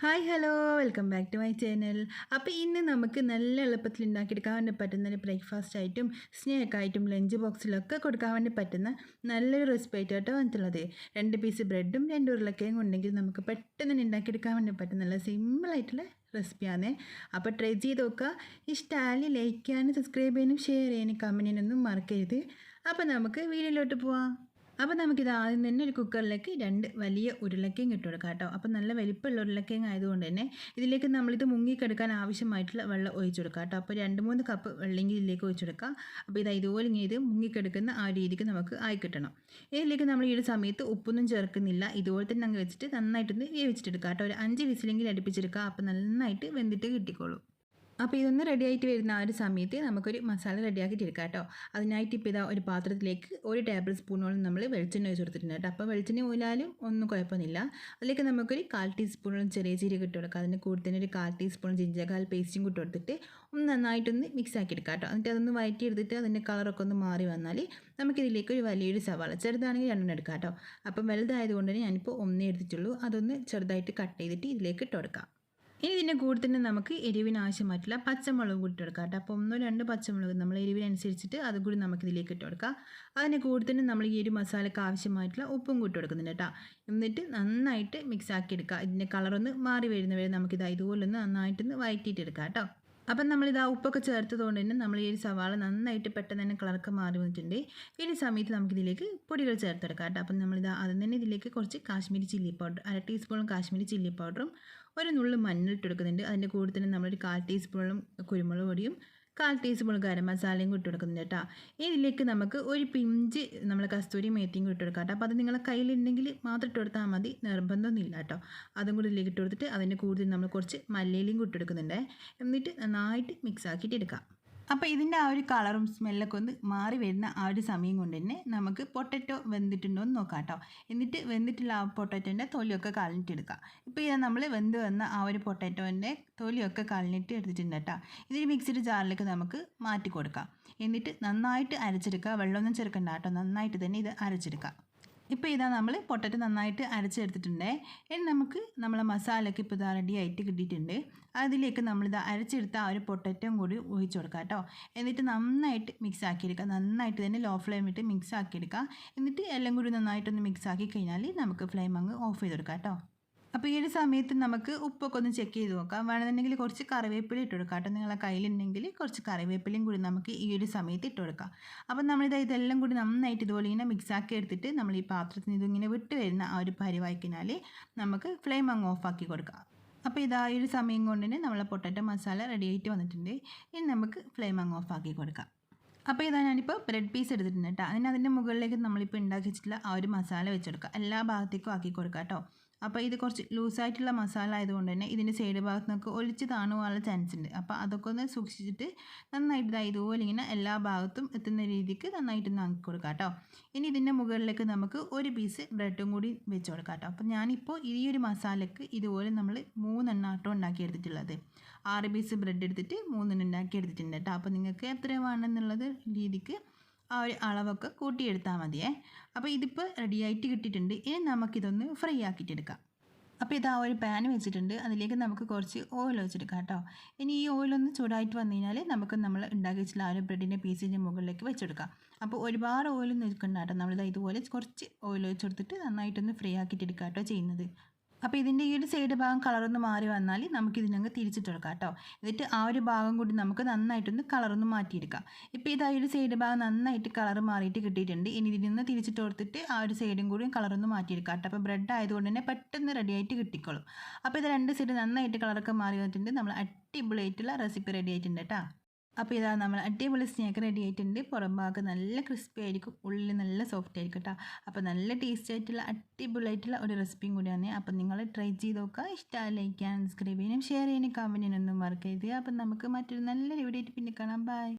Hi hello welcome back to my channel. അപ്പോൾ ഇന്ന് നമുക്ക് നല്ല എളുപ്പത്തിൽ ഉണ്ടാക്കിയെടുക്കാൻ വേണ്ടി പറ്റുന്ന ഒരു ബ്രേക്ക്ഫാസ്റ്റ് ആയിട്ടും സ്നാക്കായിട്ടും ലഞ്ച് ബോക്സിലൊക്കെ കൊടുക്കാൻ വേണ്ടി പറ്റുന്ന നല്ലൊരു റെസിപ്പി ആയിട്ടോ വന്നിട്ടുള്ളത്. 2 പീസ് ബ്രെഡും 2 ഉരുളക്കിഴങ്ങും ഉണ്ടെങ്കിൽ നമുക്ക് പെട്ടെന്ന് തന്നെ ഉണ്ടാക്കിയെടുക്കാൻ വേണ്ടി പറ്റുന്ന നല്ല സിമ്പിളായിട്ടുള്ള റെസിപ്പിയാണ്. അപ്പോൾ ട്രൈ ചെയ്ത് നോക്കുക. ഇഷ്ടമായി ലൈക്ക് ചെയ്യാനും സബ്സ്ക്രൈബ് ചെയ്യാനും ഷെയർ ചെയ്യാനും കമൻറ്റ് ചെയ്യാനൊന്നും മറക്കരുത്. അപ്പോൾ നമുക്ക് വീഡിയോയിലോട്ട് പോവാം. അപ്പോൾ നമുക്കിത് ആദ്യം തന്നെ ഒരു കുക്കറിലേക്ക് 2 വലിയ ഉരുളക്കിഴങ്ങ് ഇട്ട് കൊടുക്കാം കേട്ടോ. അപ്പോൾ നല്ല വലിപ്പമുള്ള ഉരുളക്കിഴങ്ങ് ആയതുകൊണ്ട് തന്നെ ഇതിലേക്ക് നമ്മളിത് മുങ്ങിക്കെടുക്കാൻ ആവശ്യമായിട്ടുള്ള വെള്ളം ഒഴിച്ചു കൊടുക്കാം കേട്ടോ. അപ്പോൾ 2-3 കപ്പ് വെള്ളം ഇതിലേക്ക് ഒഴിച്ചു കൊടുക്കാം. അപ്പോൾ ഇതുപോലെ ഇങ്ങനെ ഇത് മുങ്ങിക്കെടുക്കുന്ന ആ രീതിക്ക് നമുക്ക് ആയി കിട്ടണം. ഇതിലേക്ക് നമ്മൾ ഈ ഒരു സമയത്ത് ഉപ്പൊന്നും ചേർക്കുന്നില്ല. ഇതുപോലെ തന്നെ അങ്ങ് വെച്ചിട്ട് നന്നായിട്ടൊന്ന് വേവിച്ചിട്ടെടുക്കാം കേട്ടോ. ഒരു 5 വിസിലെങ്കിലും അടുപ്പിച്ചെടുക്കുക. അപ്പോൾ നന്നായിട്ട് വെന്തിട്ട് കിട്ടിക്കോളും. അപ്പോൾ ഇതൊന്ന് റെഡി ആയിട്ട് വരുന്ന ആ ഒരു സമയത്ത് നമുക്കൊരു മസാല റെഡിയാക്കിയിട്ട് എടുക്കാം കേട്ടോ. അതിനായിട്ട് ഇപ്പോൾ ഇതാ ഒരു പാത്രത്തിലേക്ക് 1 ടേബിൾ സ്പൂണോളം നമ്മൾ വെളിച്ചെണ്ണ ഒഴിച്ച് കൊടുത്തിട്ടുണ്ട് കേട്ടോ. അപ്പോൾ വെളിച്ചെണ്ണ ഒഴിച്ചാലും ഒന്നും കുഴപ്പമൊന്നുമില്ല. അതിലേക്ക് നമുക്കൊരു 1/4 ടീസ്പൂണോളം ചെറിയ ജീരകം ഇട്ട് കൊടുക്കുക. അതിന് കൂടെ തന്നെ ഒരു 1/4 ടീസ്പൂൺ ജിഞ്ചർ പേസ്റ്റും കൂട്ടി കൊടുത്തിട്ട് ഒന്ന് നന്നായിട്ടൊന്ന് മിക്സ് ആക്കി എടുക്കാം കേട്ടോ. എന്നിട്ട് അതൊന്ന് വഴറ്റി എടുത്തിട്ട് അതിൻ്റെ കളറൊക്കെ ഒന്ന് മാറി വന്നാൽ നമുക്കിതിലേക്ക് ഒരു വലിയൊരു സവാള, ചെറുതാണെങ്കിൽ 2 എടുക്കാം കേട്ടോ. അപ്പം വലുതായതുകൊണ്ട് തന്നെ ഞാനിപ്പോൾ 1 എടുത്തിട്ടുള്ളൂ. അതൊന്ന് ചെറുതായിട്ട് കട്ട് ചെയ്തിട്ട് ഇതിലേക്ക് ഇട്ട് കൊടുക്കാം. ഇനി ഇതിൻ്റെ കൂടെ തന്നെ നമുക്ക് എരിവിന് ആവശ്യമായിട്ടുള്ള പച്ചമുളക് കൂടി ഇട്ട് കൊടുക്കാം കേട്ടോ. അപ്പോൾ 1-2 പച്ചമുളക് നമ്മൾ എരിവിനനുസരിച്ചിട്ട് അതും കൂടി നമുക്കിതിലേക്ക് ഇട്ട് കൊടുക്കാം. അതിന് കൂടെ തന്നെ നമ്മൾ ഈ ഒരു മസാലയ്ക്ക് ആവശ്യമായിട്ടുള്ള ഉപ്പും കൂട്ടി കൊടുക്കുന്നുണ്ട് കേട്ടോ. എന്നിട്ട് നന്നായിട്ട് മിക്സ് ആക്കി എടുക്കുക. ഇതിൻ്റെ കളറൊന്ന് മാറി വരുന്നവരെ നമുക്കിത് ഇതുപോലൊന്ന് നന്നായിട്ടൊന്ന് വഴറ്റിയിട്ട് എടുക്കാം കേട്ടോ. അപ്പം നമ്മളിത് ഉപ്പൊക്കെ ചേർത്തതുകൊണ്ട് തന്നെ നമ്മൾ ഈ ഒരു സവാള നന്നായിട്ട് പെട്ടെന്ന് തന്നെ കളറൊക്കെ മാറി വന്നിട്ടുണ്ട്. ഈ ഒരു സമയത്ത് നമുക്കിതിലേക്ക് പൊടികൾ ചേർത്തെടുക്കാം കേട്ടോ. അപ്പം നമ്മളിത് ആദ്യം തന്നെ ഇതിലേക്ക് കുറച്ച് Kashmiri chilli powder, 1/2 teaspoon Kashmiri chilli പൗഡറും ഒരു നുള്ളു മഞ്ഞൾ ഇട്ട് കൊടുക്കുന്നുണ്ട്. അതിൻ്റെ കൂടെ തന്നെ നമ്മളൊരു 1/4 ടീസ്പൂണും കുരുമുളക് പൊടിയും 1/4 ടീസ്പൂൺ ഗരം മസാലയും ഇട്ട് കൊടുക്കുന്നുണ്ട് കേട്ടോ. ഇതിലേക്ക് നമുക്ക് ഒരു പിഞ്ച് നമ്മൾ കസ്തൂരി മേത്തിയും ഇട്ട് കൊടുക്കാം കേട്ടോ. അപ്പോൾ അത് നിങ്ങളെ കയ്യിലുണ്ടെങ്കിൽ മാത്രം ഇട്ട് കൊടുത്താൽ മതി, നിർബന്ധമൊന്നുമില്ല കേട്ടോ. അതും കൂടി ഇതിലേക്ക് ഇട്ട് കൊടുത്തിട്ട് അതിൻ്റെ കൂടുതൽ നമ്മൾ കുറച്ച് മല്ലിയിലയും ഇട്ട് കൊടുക്കുന്നുണ്ട്. എന്നിട്ട് നന്നായിട്ട് മിക്സ് ആക്കിയിട്ട് എടുക്കാം. അപ്പോൾ ഇതിൻ്റെ ആ ഒരു കളറും സ്മെല്ലൊക്കെ ഒന്ന് മാറി വരുന്ന ആ ഒരു സമയം കൊണ്ട് തന്നെ നമുക്ക് പൊട്ടറ്റോ വെന്തിട്ടുണ്ടോ എന്ന് നോക്കാം കേട്ടോ. എന്നിട്ട് വെന്തിട്ടുള്ള ആ പൊട്ടറ്റോൻ്റെ തൊലിയൊക്കെ കളഞ്ഞിട്ടെടുക്കാം. ഇപ്പോൾ ഇത് നമ്മൾ വെന്ത് വന്ന ആ ഒരു പൊട്ടറ്റോൻ്റെ തൊലിയൊക്കെ കളഞ്ഞിട്ട് എടുത്തിട്ടുണ്ട് കേട്ടോ. ഇതൊരു മിക്സിയുടെ ജാറിലേക്ക് നമുക്ക് മാറ്റി കൊടുക്കാം. എന്നിട്ട് നന്നായിട്ട് അരച്ചെടുക്കുക. വെള്ളമൊന്നും ചേർക്കണ്ട കേട്ടോ. നന്നായിട്ട് തന്നെ ഇത് അരച്ചെടുക്കാം. ഇപ്പോൾ ഇതാ നമ്മൾ പൊട്ടറ്റോ നന്നായിട്ട് അരച്ചെടുത്തിട്ടുണ്ട്. ഇനി നമുക്ക് നമ്മളെ മസാലയ്ക്ക് ഇപ്പോൾ ഇതാ റെഡി ആയിട്ട് കിട്ടിയിട്ടുണ്ട്. അതിലേക്ക് നമ്മളിത് അരച്ചെടുത്ത ആ ഒരു പൊട്ടറ്റോയും കൂടി ഒഴിച്ച് കൊടുക്കാം കേട്ടോ. എന്നിട്ട് നന്നായിട്ട് മിക്സ് ആക്കിയെടുക്കുക. നന്നായിട്ട് തന്നെ ലോ ഫ്ലെയിമിട്ട് മിക്സ് ആക്കിയെടുക്കുക. എന്നിട്ട് എല്ലാം കൂടി നന്നായിട്ടൊന്ന് മിക്സ് ആക്കി കഴിഞ്ഞാൽ നമുക്ക് ഫ്ലെയിം അങ്ങ് ഓഫ് ചെയ്ത് കൊടുക്കാം കേട്ടോ. അപ്പോൾ ഈ ഒരു സമയത്ത് നമുക്ക് ഉപ്പൊക്കെ ഒന്ന് ചെക്ക് ചെയ്ത് നോക്കാം. വേണമെന്നുണ്ടെങ്കിൽ കുറച്ച് കറിവേപ്പില ഇട്ട് കൊടുക്കാം കേട്ടോ. നിങ്ങളെ കയ്യിലുണ്ടെങ്കിൽ കുറച്ച് കറിവേപ്പിലയും കൂടി നമുക്ക് ഈ ഒരു സമയത്ത് ഇട്ട് കൊടുക്കാം. അപ്പം ഇതെല്ലാം കൂടി നന്നായിട്ട് ഇതുപോലെ ഇങ്ങനെ മിക്സാക്കി എടുത്തിട്ട് നമ്മൾ ഈ പാത്രത്തിൽ നിന്ന് ഇതിങ്ങനെ വിട്ട് വരുന്ന ആ ഒരു പരിവായിക്കിനാൽ നമുക്ക് ഫ്ലെയിം അങ്ങ് ഓഫാക്കി കൊടുക്കാം. അപ്പോൾ ഈ ഒരു സമയം കൊണ്ട് തന്നെ നമ്മളെ പൊട്ടറ്റോ മസാല റെഡി ആയിട്ട് വന്നിട്ടുണ്ട്. ഇനി നമുക്ക് ഫ്ലെയിം അങ്ങ് ഓഫാക്കി കൊടുക്കാം. അപ്പോൾ ഞാനിപ്പോൾ ബ്രെഡ് പീസ് എടുത്തിട്ടുണ്ട് കേട്ടോ. അതിൻ്റെ മുകളിലേക്ക് നമ്മളിപ്പോൾ ഉണ്ടാക്കി വെച്ചിട്ടുള്ള ആ ഒരു മസാല വെച്ചെടുക്കുക. എല്ലാ ഭാഗത്തേക്കും ആക്കി കൊടുക്കുക കേട്ടോ. അപ്പോൾ ഇത് കുറച്ച് ലൂസായിട്ടുള്ള മസാല ആയതുകൊണ്ട് തന്നെ ഇതിൻ്റെ സൈഡ് ഭാഗത്ത് നിന്നൊക്കെ ഒലിച്ച് താണുപോകാനുള്ള ചാൻസ് ഉണ്ട്. അപ്പോൾ അതൊക്കെ ഒന്ന് സൂക്ഷിച്ചിട്ട് നന്നായിട്ട് ഇതുപോലെ ഇങ്ങനെ എല്ലാ ഭാഗത്തും എത്തുന്ന രീതിക്ക് നന്നായിട്ടൊന്ന് ആക്കി കൊടുക്കാം കേട്ടോ. ഇനി ഇതിൻ്റെ മുകളിലേക്ക് നമുക്ക് ഒരു പീസ് ബ്രെഡും കൂടി വെച്ച് കൊടുക്കാം കേട്ടോ. അപ്പോൾ ഞാനിപ്പോൾ ഈ ഒരു മസാലയ്ക്ക് ഇതുപോലെ നമ്മൾ 3 എണ്ണാട്ടോ ഉണ്ടാക്കി എടുത്തിട്ടുള്ളത്. 6 പീസ് ബ്രെഡ് എടുത്തിട്ട് 3 ഉണ്ടാക്കി എടുത്തിട്ടുണ്ട് കേട്ടോ. അപ്പോൾ നിങ്ങൾക്ക് എത്ര വേണമെന്നുള്ളത് രീതിക്ക് ആ ഒരു അളവൊക്കെ കൂട്ടിയെടുത്താൽ മതിയേ. അപ്പോൾ ഇതിപ്പോൾ റെഡി ആയിട്ട് കിട്ടിയിട്ടുണ്ട്. ഇനി നമുക്കിതൊന്ന് ഫ്രൈ ആക്കിയിട്ടെടുക്കാം. അപ്പോൾ ഇതാ ഒരു പാൻ വെച്ചിട്ടുണ്ട്. അതിലേക്ക് നമുക്ക് കുറച്ച് ഓയിൽ ഒഴിച്ചെടുക്കാം കേട്ടോ. ഇനി ഈ ഓയിലൊന്ന് ചൂടായിട്ട് വന്നു കഴിഞ്ഞാൽ നമുക്ക് നമ്മൾ ഉണ്ടാക്കി വെച്ചിട്ടുള്ള ആ ഒരു ബ്രെഡിൻ്റെ പീസിൻ്റെ മുകളിലേക്ക് വെച്ചെടുക്കാം. അപ്പോൾ ഒരുപാട് ഓയിൽ നിൽക്കണ്ട കേട്ടോ. നമ്മളിത് ഇതുപോലെ കുറച്ച് ഓയിൽ ഒഴിച്ചെടുത്തിട്ട് നന്നായിട്ടൊന്ന് ഫ്രൈ ആക്കിയിട്ടെടുക്കാം കേട്ടോ ചെയ്യുന്നത്. അപ്പോൾ ഇതിൻ്റെ ഈ ഒരു സൈഡ് ഭാഗം കളറൊന്ന് മാറി വന്നാൽ നമുക്കിതിനങ്ങ് തിരിച്ചിട്ട് കൊടുക്കാം കേട്ടോ. എന്നിട്ട് ആ ഒരു ഭാഗം കൂടി നമുക്ക് നന്നായിട്ടൊന്ന് കളറൊന്ന് മാറ്റിയെടുക്കാം. ഇപ്പോൾ ഇതാ ഒരു സൈഡ് ഭാഗം നന്നായിട്ട് കളർ മാറിയിട്ട് കിട്ടിയിട്ടുണ്ട്. ഇനി ഇതിൽ നിന്ന് തിരിച്ചിട്ട് കൊടുത്തിട്ട് ആ ഒരു സൈഡും കൂടി കളറൊന്ന് മാറ്റിയെടുക്കാം കേട്ടോ. അപ്പോൾ ബ്രെഡ് ആയതുകൊണ്ട് തന്നെ പെട്ടെന്ന് റെഡി ആയിട്ട് കിട്ടിക്കോളും. അപ്പോൾ ഇത് 2 സൈഡ് നന്നായിട്ട് കളറൊക്കെ മാറി വന്നിട്ടുണ്ട്. നമ്മൾ അടിപൊളിയായിട്ടുള്ള റെസിപ്പി റെഡി ആയിട്ടുണ്ട് കേട്ടോ. അപ്പോൾ ഇതാ നമ്മൾ അടിപൊളി സ്നാക്ക് റെഡി ആയിട്ടുണ്ട്. പുറം ഭാഗം നല്ല ക്രിസ്പി ആയിരിക്കും, ഉള്ളിൽ നല്ല സോഫ്റ്റ് ആയിരിക്കും കേട്ടോ. അപ്പോൾ നല്ല ടേസ്റ്റ് ആയിട്ടുള്ള അടിപൊളിയായിട്ടുള്ള ഒരു റെസിപ്പിയും കൂടിയാണ്. അപ്പോൾ നിങ്ങൾ ട്രൈ ചെയ്ത് നോക്കുക. ഇഷ്ടമായി ലൈക്ക് ചെയ്യാനും സബ്സ്ക്രൈബ് ചെയ്യാനും ഷെയർ ചെയ്യാനും കമൻറ്റ് ചെയ്യാനൊന്നും മറക്കരുത്. അപ്പോൾ നമുക്ക് മറ്റൊരു നല്ലൊരു വീഡിയോ ആയിട്ട് പിന്നെ കാണാം. ബൈ.